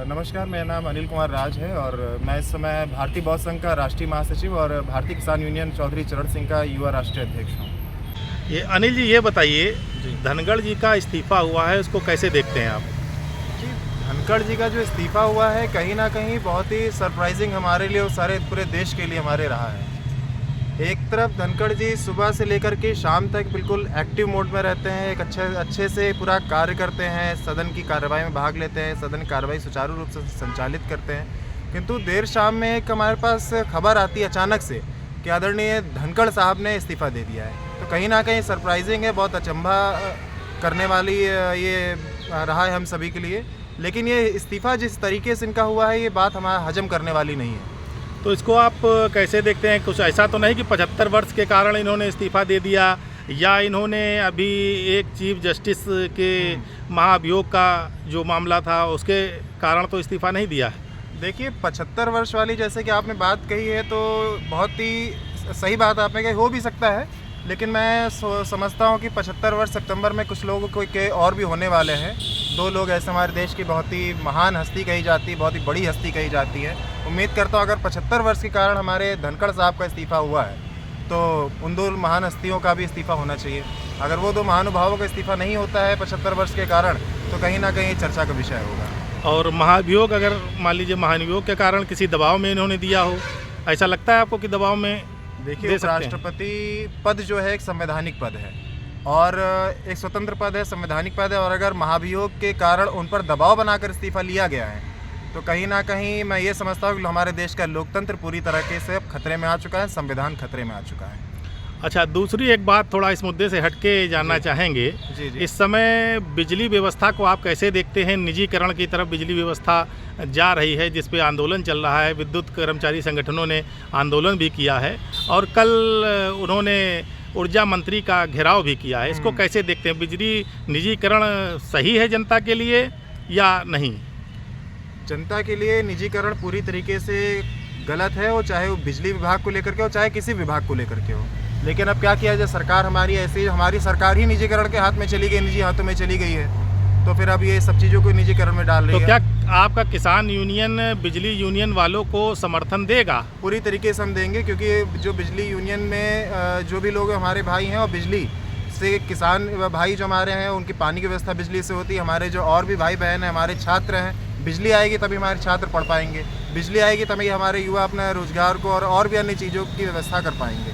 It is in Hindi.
नमस्कार, मेरा नाम अनिल कुमार राज है और मैं इस समय भारतीय बौद्ध संघ का राष्ट्रीय महासचिव और भारतीय किसान यूनियन चौधरी चरण सिंह का युवा राष्ट्रीय अध्यक्ष हूँ। ये अनिल जी, ये बताइए, जी। धनखड़ जी का इस्तीफा हुआ है, उसको कैसे देखते हैं आप? जी, धनखड़ जी का जो इस्तीफा हुआ है कहीं ना कहीं बहुत ही सरप्राइजिंग हमारे लिए और सारे पूरे देश के लिए हमारे रहा है। एक तरफ धनखड़ जी सुबह से लेकर के शाम तक बिल्कुल एक्टिव मोड में रहते हैं, एक अच्छे से पूरा कार्य करते हैं, सदन की कार्रवाई में भाग लेते हैं, सदन की कार्रवाई सुचारू रूप से संचालित करते हैं। किंतु देर शाम में एक हमारे पास खबर आती है अचानक से कि आदरणीय धनखड़ साहब ने इस्तीफ़ा दे दिया है। तो कहीं ना कहीं सरप्राइजिंग है, बहुत अचंभा करने वाली ये रहा है हम सभी के लिए। लेकिन ये इस्तीफ़ा जिस तरीके से इनका हुआ है, ये बात हमारा हजम करने वाली नहीं है। तो इसको आप कैसे देखते हैं? कुछ ऐसा तो नहीं कि 75 वर्ष के कारण इन्होंने इस्तीफा दे दिया, या इन्होंने अभी एक चीफ जस्टिस के महाभियोग का जो मामला था उसके कारण तो इस्तीफा नहीं दिया है? देखिए, 75 वर्ष वाली जैसे कि आपने बात कही है तो बहुत ही सही बात आपने कही, हो भी सकता है। लेकिन मैं समझता हूँ कि 75 वर्ष सितंबर में कुछ लोगों के और भी होने वाले हैं। 2 लोग ऐसे हमारे देश की बहुत ही महान हस्ती कही जाती है, बहुत ही बड़ी हस्ती कही जाती है। उम्मीद करता हूँ अगर 75 वर्ष के कारण हमारे धनखड़ साहब का इस्तीफ़ा हुआ है तो उन 2 महान हस्तियों का भी इस्तीफ़ा होना चाहिए। अगर वो 2 महानुभावों का इस्तीफ़ा नहीं होता है 75 वर्ष के कारण तो कहीं ना कहीं चर्चा का विषय होगा। और महाभियोग, अगर मान लीजिए महाभियोग के कारण किसी दबाव में इन्होंने दिया हो, ऐसा लगता है आपको कि दबाव में? देखिए, राष्ट्रपति पद जो है एक संवैधानिक पद है और एक स्वतंत्र पद है, संवैधानिक पद है। और अगर महाभियोग के कारण उन पर दबाव बनाकर इस्तीफा लिया गया है तो कहीं ना कहीं मैं ये समझता हूँ कि हमारे देश का लोकतंत्र पूरी तरीके से अब खतरे में आ चुका है, संविधान खतरे में आ चुका है। अच्छा, दूसरी एक बात थोड़ा इस मुद्दे से हटके जानना चाहेंगे। जी। इस समय बिजली व्यवस्था को आप कैसे देखते हैं? निजीकरण की तरफ बिजली व्यवस्था जा रही है, जिस पे आंदोलन चल रहा है। विद्युत कर्मचारी संगठनों ने आंदोलन भी किया है और कल उन्होंने ऊर्जा मंत्री का घेराव भी किया है। इसको कैसे देखते हैं? बिजली निजीकरण सही है जनता के लिए या नहीं? जनता के लिए निजीकरण पूरी तरीके से गलत है, वो चाहे वो बिजली विभाग को लेकर के हो, चाहे किसी विभाग को लेकर के हो। लेकिन अब क्या किया जाए, सरकार हमारी ऐसी, हमारी सरकार ही निजीकरण के हाथ में चली गई, निजी हाथों में चली गई है। तो फिर अब ये सब चीज़ों को निजीकरण में डाल रही है। तो क्या आपका किसान यूनियन बिजली यूनियन वालों को समर्थन देगा? पूरी तरीके से हम देंगे, क्योंकि जो बिजली यूनियन में जो भी लोग हमारे भाई हैं और बिजली से किसान भाई जो हमारे हैं उनकी पानी की व्यवस्था बिजली से होती है। हमारे जो और भी भाई बहन हैं, हमारे छात्र हैं, बिजली आएगी तभी हमारे छात्र पढ़ पाएंगे, बिजली आएगी तभी हमारे युवा अपना रोजगार को और भी अन्य चीज़ों की व्यवस्था कर पाएंगे।